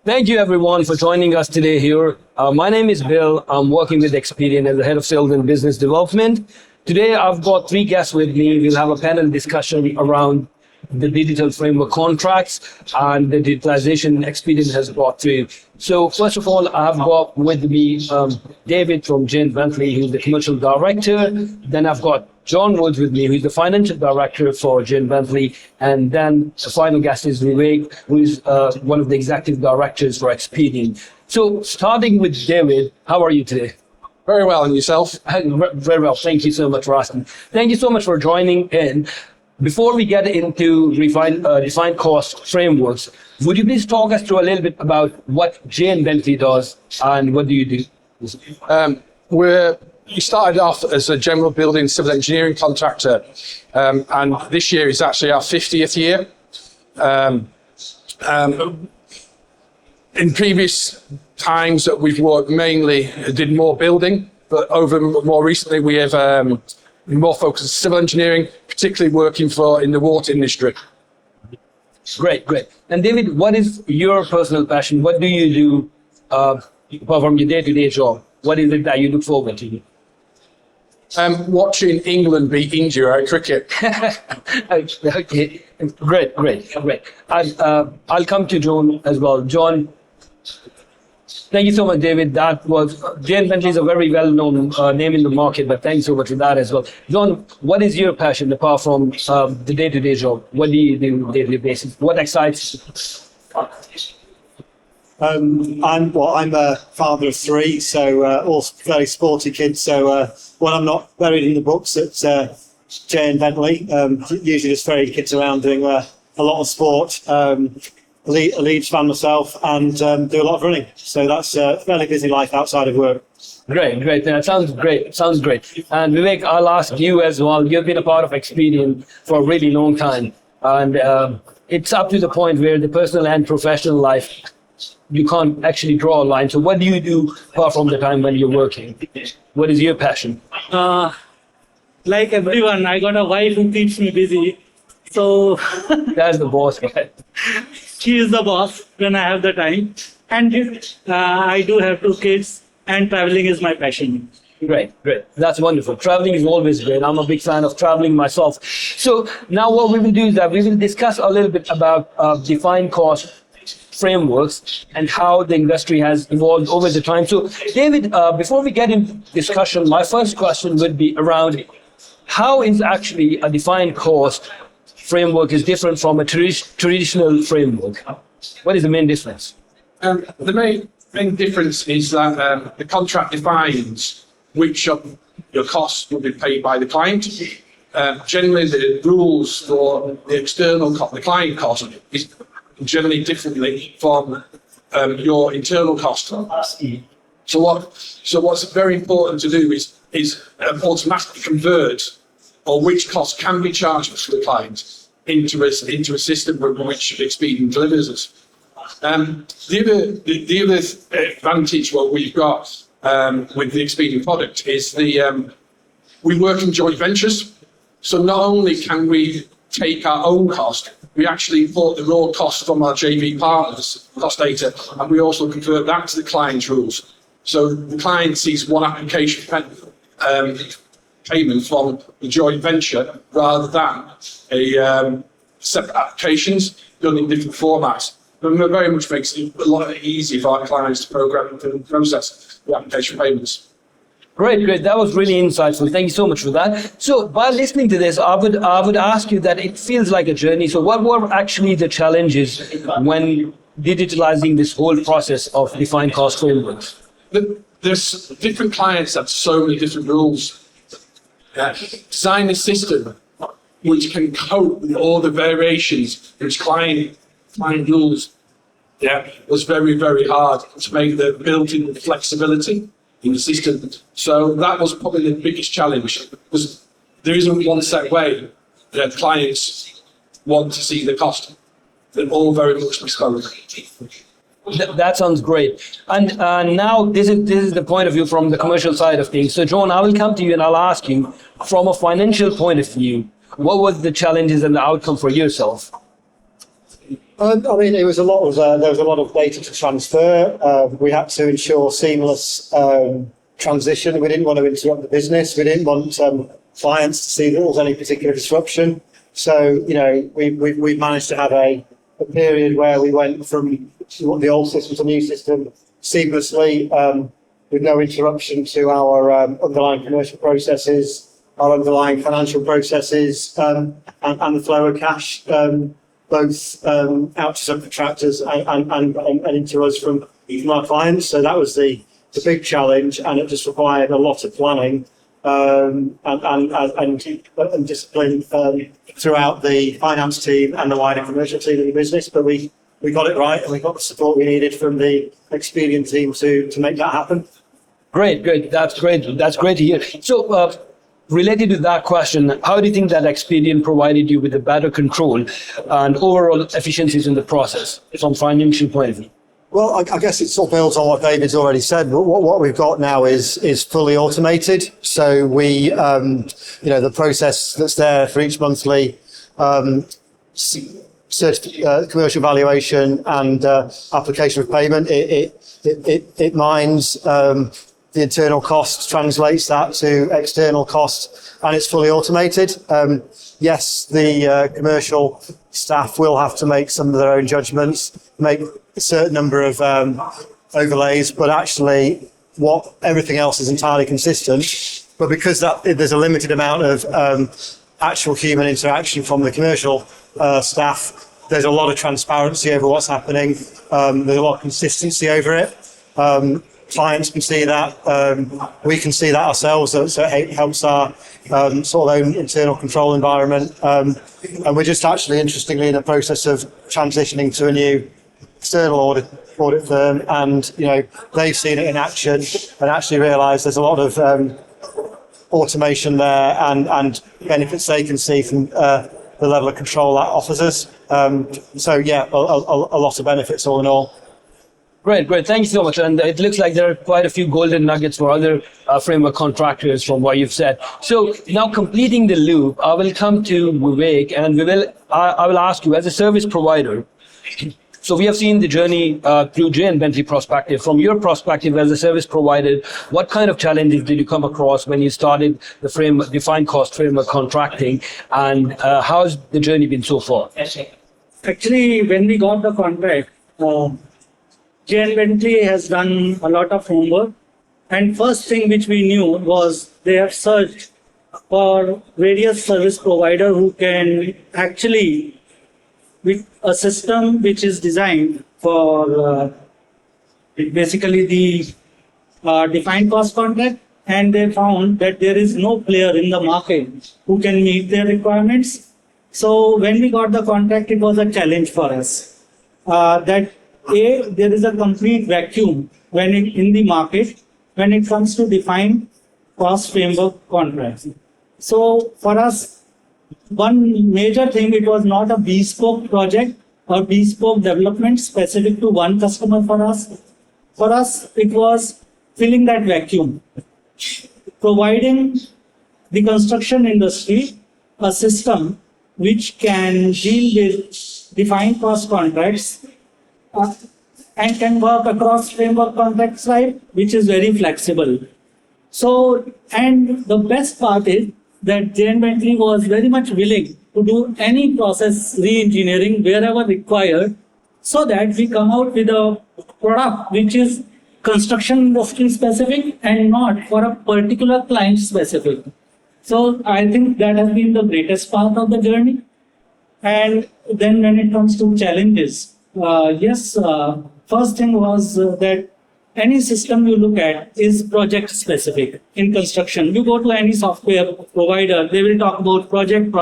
Thank you everyone for joining us today here. My name is Bill. I'm working with Xpedeon as the head of sales and business development. Today I've got three guests with me. We'll have a panel discussion around the digital framework contracts and the digitalization Xpedeon has brought through. So first of all, I've got with me David from Bentley, who's the commercial director. Then I've got John Rhodes with me, who's the financial director for Bentley. And then the final guest is Vivek, who is one of the executive directors for Xpedeon. So starting with David, how are you today? Very well, and yourself? Very well. Thank you so much for asking. Thank you so much for joining in. Before we get into defined cost frameworks, would you please talk us through a little bit about what Bentley does and what do you do? We started off as a general building civil engineering contractor, and this year is actually our 50th year. In previous times that we've worked mainly did more building, but more recently we have more focused on civil engineering, particularly working in the water industry. Great. And David, what is your personal passion? What do you do from your day-to-day job? What is it that you look forward to? Watching England beat India at cricket. Okay, great. And I'll come to John as well. John, thank you so much, David. That was Bentley is a very well-known name in the market, but thanks so much for that as well. John, what is your passion apart from the day-to-day job? What do you do on a daily basis? What excites you? I'm a father of three, so all very sporty kids. So when I'm not buried in the books at Bentley, usually just ferry kids around doing a lot of sport. A Leeds fan myself, and do a lot of running. So that's a fairly busy life outside of work. Great. That sounds great. And Vivek, I'll ask you as well. You've been a part of Xpedeon for a really long time, and it's up to the point where the personal and professional life, you can't actually draw a line. So what do you do apart from the time when you're working? What is your passion? Like everyone, I got a wife who keeps me busy. So That's the boss, right? she is the boss when I have the time. And I do have two kids, and traveling is my passion. Great. That's wonderful. Traveling is always great. I'm a big fan of traveling myself. So now what we will do is that we will discuss a little bit about defined cost frameworks and how the industry has evolved over the time. So David, before we get into discussion, my first question would be around how is actually a defined cost framework is different from a traditional framework? What is the main difference? The main difference is that the contract defines which of your costs will be paid by the client. Generally, the rules for the client cost is generally differently from your internal cost. So what's very important to do is automatically convert or which costs can be charged to the client into a system which Xpedeon delivers us. The other advantage what we've got with the Xpedeon product is we work in joint ventures. So not only can we take our own cost, we actually import the raw cost from our JV partners, cost data, and we also convert that to the client's rules. So the client sees one application payment from the joint venture rather than separate applications done in different formats. And it very much makes it a lot easier for our clients to program and process the application payments. Great. That was really insightful. Thank you so much for that. So by listening to this, I would ask you that it feels like a journey. So what were actually the challenges when digitalizing this whole process of defined cost frameworks? There's different clients have so many different rules. Design a system which can cope with all the variations which client rules was very, very hard to make the built-in flexibility in the system. So that was probably the biggest challenge, because there isn't one set way that clients want to see the cost. They're all very much bespoke. That sounds great. And now this is the point of view from the commercial side of things. So John, I will come to you and I'll ask you, from a financial point of view, what were the challenges and the outcome for yourself? I mean, it was a lot of there was a lot of data to transfer. We had to ensure seamless transition. We didn't want to interrupt the business. We didn't want clients to see that there was any particular disruption. So, you know, we managed to have a period where we went from the old system to the new system seamlessly, with no interruption to our underlying commercial processes, our underlying financial processes, and the flow of cash, both out to subcontractors and into us from our clients. So that was the big challenge, and it just required a lot of planning and discipline throughout the finance team and the wider commercial team of the business. But we got it right, and we got the support we needed from the Xpedeon team to make that happen. Great, great. That's great. That's great to hear. So, related to that question, how do you think that Xpedeon provided you with a better control and overall efficiencies in the process from financial point of view? Well, I guess it sort of builds on what David's already said. But what we've got now is fully automated. So we, the process that's there for each monthly commercial valuation and application of payment, it mines the internal costs, translates that to external costs, and it's fully automated. Yes, the commercial staff will have to make some of their own judgments, make a certain number of overlays, but actually everything else is entirely consistent. But because there's a limited amount of actual human interaction from the commercial staff, there's a lot of transparency over what's happening. There's a lot of consistency over it. Clients can see that. We can see that ourselves. So it helps our sort of own internal control environment. And we're just actually, interestingly, in the process of transitioning to a new external audit firm. And, you know, they've seen it in action and actually realised there's a lot of automation there and benefits they can see from the level of control that offers us. So, yeah, a lot of benefits all in all. Great. Thank you so much. And it looks like there are quite a few golden nuggets for other framework contractors from what you've said. So now, completing the loop, I will come to Vivek, and I will ask you, as a service provider, so we have seen the journey through Jay and Bentley perspective. From your perspective as a service provider, what kind of challenges did you come across when you started the defined cost framework contracting, and how has the journey been so far? Actually, when we got the contract, Jay and Bentley has done a lot of homework, and first thing which we knew was they have searched for various service provider who can actually, with a system which is designed for basically the defined cost contract, and they found that there is no player in the market who can meet their requirements. So when we got the contract, it was a challenge for us that there is a complete vacuum in the market when it comes to defined cost framework contracts. So for us, one major thing, it was not a bespoke project or bespoke development specific to one customer for us. For us, it was filling that vacuum, providing the construction industry a system which can deal with defined cost contracts and can work across framework contracts, right, which is very flexible. So, and the best part is that Jay and Bentley was very much willing to do any process re-engineering wherever required, so that we come out with a product which is construction industry specific and not for a particular client specific. So I think that has been the greatest part of the journey. And then when it comes to challenges, first thing was that any system you look at is project specific. In construction, you go to any software provider, they will talk about project.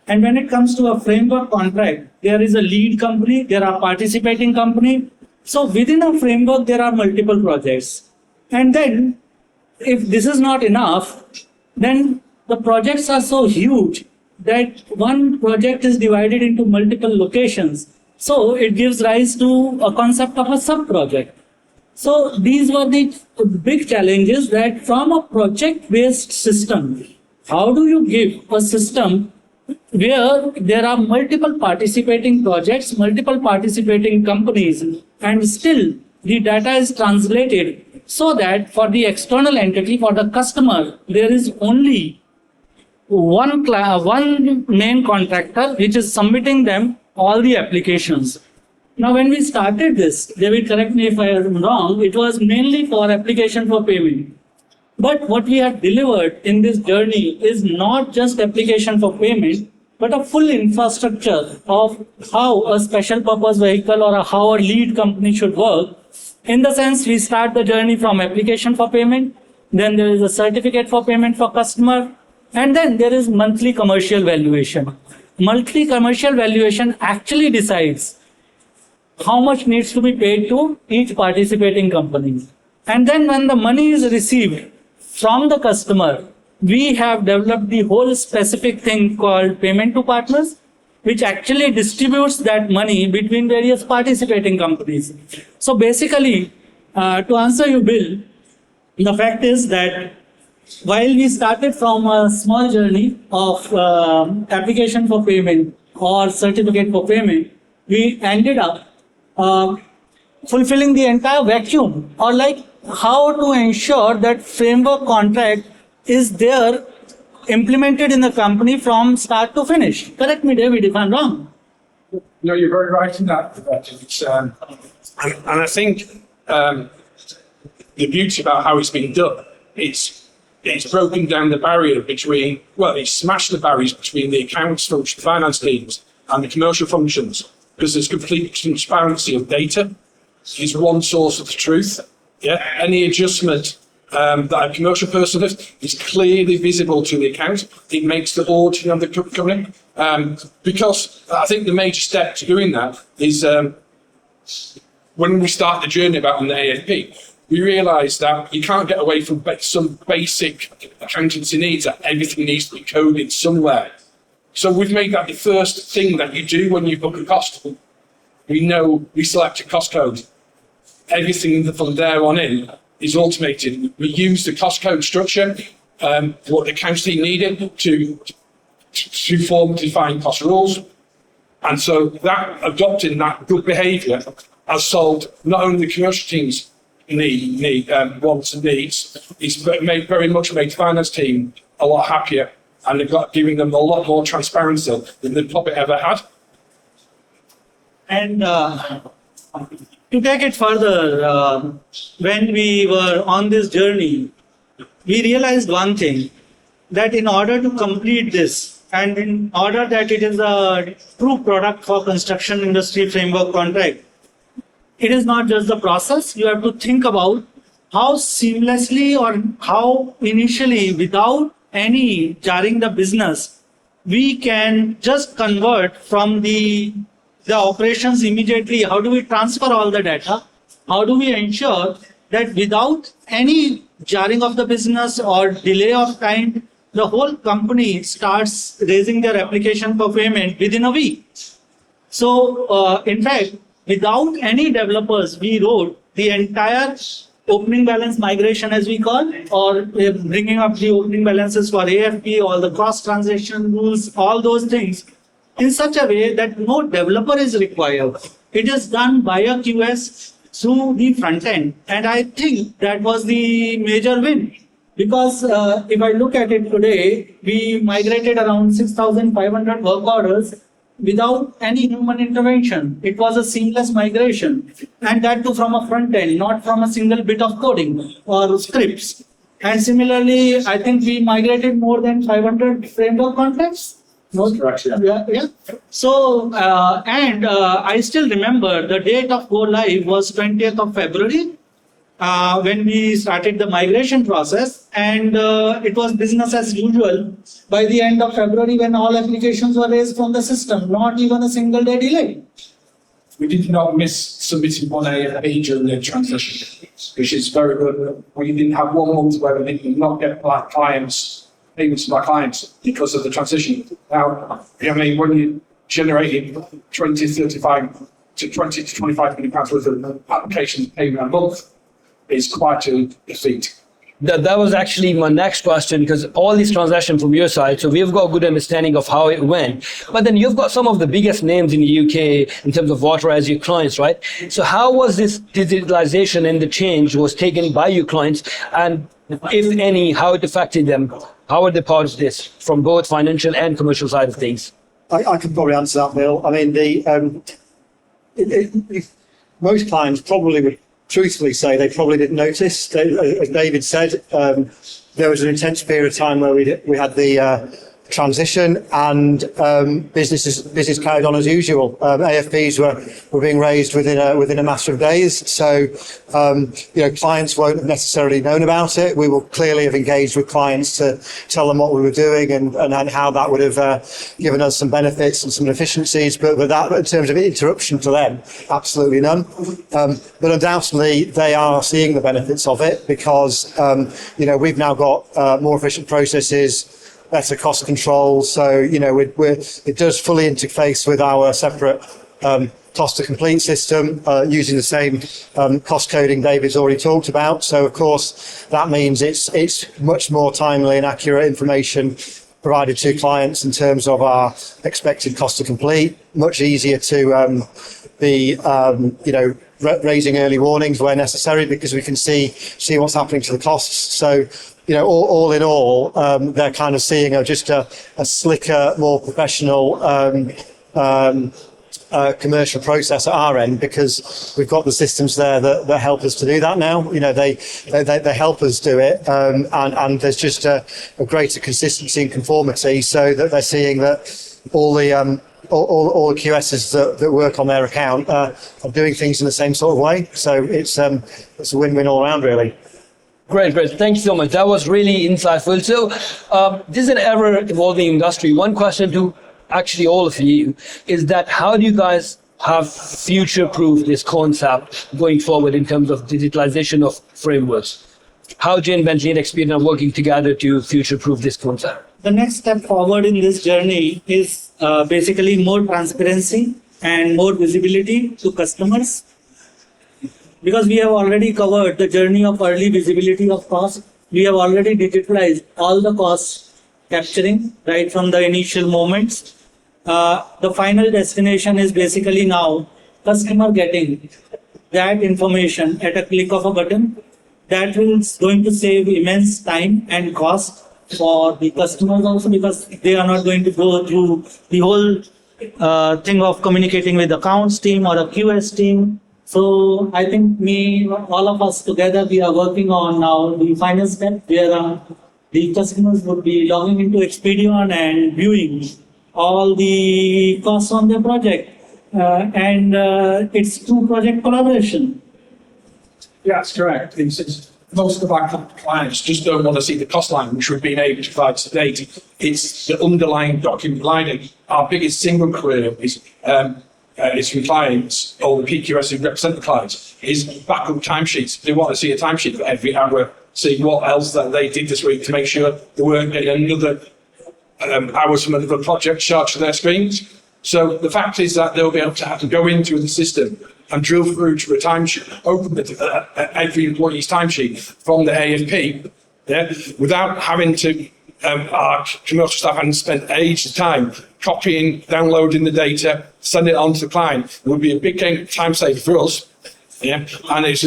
And when it comes to a framework contract, there is a lead company, there are participating company. So within a framework, there are multiple projects. And then if this is not enough, then the projects are so huge that one project is divided into multiple locations. So it gives rise to a concept of a sub-project. So these were the big challenges, that from a project-based system, how do you give a system where there are multiple participating projects, multiple participating companies, and still the data is translated so that for the external entity, for the customer, there is only one main contractor which is submitting them all the applications. Now, when we started this, David, correct me if I am wrong, it was mainly for application for payment. But what we have delivered in this journey is not just application for payment, but a full infrastructure of how a special purpose vehicle or how a lead company should work. In the sense, we start the journey from application for payment, then there is a certificate for payment for customer, and then there is monthly commercial valuation. Monthly commercial valuation actually decides how much needs to be paid to each participating company. And then when the money is received from the customer, we have developed the whole specific thing called payment to partners, which actually distributes that money between various participating companies. So basically, to answer you, Bill, the fact is that while we started from a small journey of application for payment or certificate for payment, we ended up fulfilling the entire vacuum, or like how to ensure that framework contract is there implemented in the company from start to finish. Correct me, David, if I'm wrong. No, you're very right in that. It's, and I think the beauty about how it's been done, it's broken down the barrier between, well, it's smashed the barriers between the accounts function, finance teams, and the commercial functions, because there's complete transparency of data. It's one source of the truth. Yeah, any adjustment that a commercial person has is clearly visible to the account. It makes the auditing of the company. Because I think the major step to doing that is when we start the journey about on the AFP, we realised that you can't get away from some basic accountancy needs, that everything needs to be coded somewhere. So we've made that the first thing that you do when you book a cost. We select a cost code. Everything from there on in is automated. We use the cost code structure, what the accounts team needed to form defined cost rules. And so that adopting that good behaviour has solved not only the commercial team's wants and needs, it's very much made the finance team a lot happier, and they've got giving them a lot more transparency than they've probably ever had. And to take it further, when we were on this journey, we realized one thing, that in order to complete this, and in order that it is a true product for construction industry framework contract, it is not just the process. You have to think about how seamlessly or how initially, without any jarring the business, we can just convert from the operations immediately. How do we transfer all the data? How do we ensure that without any jarring of the business or delay of time, the whole company starts raising their application for payment within a week? So, in fact, without any developers, we wrote the entire opening balance migration, as we call, or bringing up the opening balances for AFP, all the cross transaction rules, all those things, in such a way that no developer is required. It is done by a QS through the front end. And I think that was the major win. Because if I look at it today, we migrated around 6,500 work orders without any human intervention. It was a seamless migration. And that too from a front end, not from a single bit of coding or scripts. And similarly, I think we migrated more than 500 framework contracts. Correct, Yeah. So, I still remember the date of go live was 20th of February when we started the migration process, and it was business as usual by the end of February when all applications were raised from the system, not even a single day delay. We did not miss submitting one AFP during the transition, which is very good. We didn't have 1 month where we did not get payments to our clients because of the transition. Now, I mean, when you're generating 20 to 25 million pounds worth of applications payment a month, is quite a feat. That was actually my next question, because all these transactions from your side, so we've got a good understanding of how it went. But then you've got some of the biggest names in the UK in terms of water as your clients, right? So how was this digitalization and the change was taken by your clients, and if any, how it affected them? How are they part of this from both financial and commercial side of things? I can probably answer that, Bill. I mean, most clients probably would truthfully say they probably didn't notice. As David said, there was an intense period of time where we had the transition, and business carried on as usual. AFPs were being raised within a matter of days. So clients won't have necessarily known about it. We will clearly have engaged with clients to tell them what we were doing and how that would have given us some benefits and some efficiencies. But that, in terms of interruption to them, absolutely none. But undoubtedly, they are seeing the benefits of it because we've now got more efficient processes, better cost control. So, it does fully interface with our separate cost to complete system using the same cost coding David's already talked about. So, of course, that means it's much more timely and accurate information provided to clients in terms of our expected cost to complete. Much easier to be, raising early warnings where necessary because we can see what's happening to the costs. So, all in all, they're kind of seeing just a slicker, more professional commercial process at our end because we've got the systems there that help us to do that now. They help us do it, and there's just a greater consistency and conformity, so that they're seeing that all the QSs that work on their account are doing things in the same sort of way. So it's a win-win all around, really. Great. Thank you so much. That was really insightful. So this is an ever-evolving industry. One question to actually all of you is that how do you guys have future-proof this concept going forward in terms of digitalization of frameworks? How Jane Bentley and Xpedeon are working together to future-proof this concept? The next step forward in this journey is basically more transparency and more visibility to customers. Because we have already covered the journey of early visibility of cost, we have already digitalized all the cost capturing right from the initial moments. The final destination is basically now customer getting that information at a click of a button. That is going to save immense time and cost for the customers also, because they are not going to go through the whole thing of communicating with the accounts team or a QS team. So I think all of us together, we are working on now the final step where the customers would be logging into Xpedeon and viewing all the costs on their project. And it's through project collaboration. Yeah, that's correct. Most of our clients just don't want to see the cost line, which we've been able to provide to date. It's the underlying document lining. Our biggest single query is from clients, or the PQS who represent the clients, is backup timesheets. They want to see a timesheet for every hour, see what else that they did this week to make sure they weren't getting another hours from another project charged to their screens. So the fact is that they'll be able to have to go into the system and drill through to a timesheet, open every employee's timesheet from the AFP, without having to, our commercial staff hadn't spent ages of time copying, downloading the data, sending it on to the client. It would be a big time saver for us. Yeah, and it's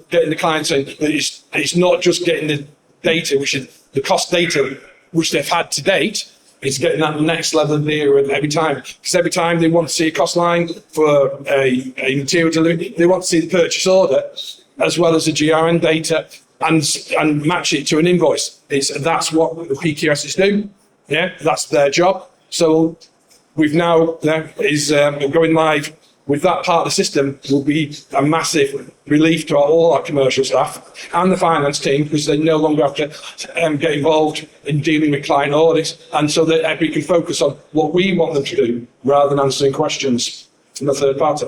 getting the client saying that it's not just getting the data, which is the cost data which they've had to date. It's getting that next level there every time. Because every time they want to see a cost line for a material delivery, they want to see the purchase order as well as the GRN data and match it to an invoice. That's what the PQSs do. Yeah, that's their job. So we've now going live with that part of the system will be a massive relief to all our commercial staff and the finance team, because they no longer have to get involved in dealing with client audits, and so that we can focus on what we want them to do rather than answering questions from a third party.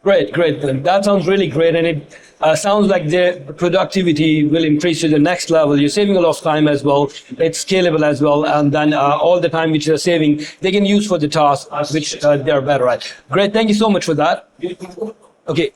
Great. That sounds really great, and it sounds like the productivity will increase to the next level. You're saving a lot of time as well. It's scalable as well, and then all the time which they're saving, they can use for the task which they're better at. Great, thank you so much for that. Okay.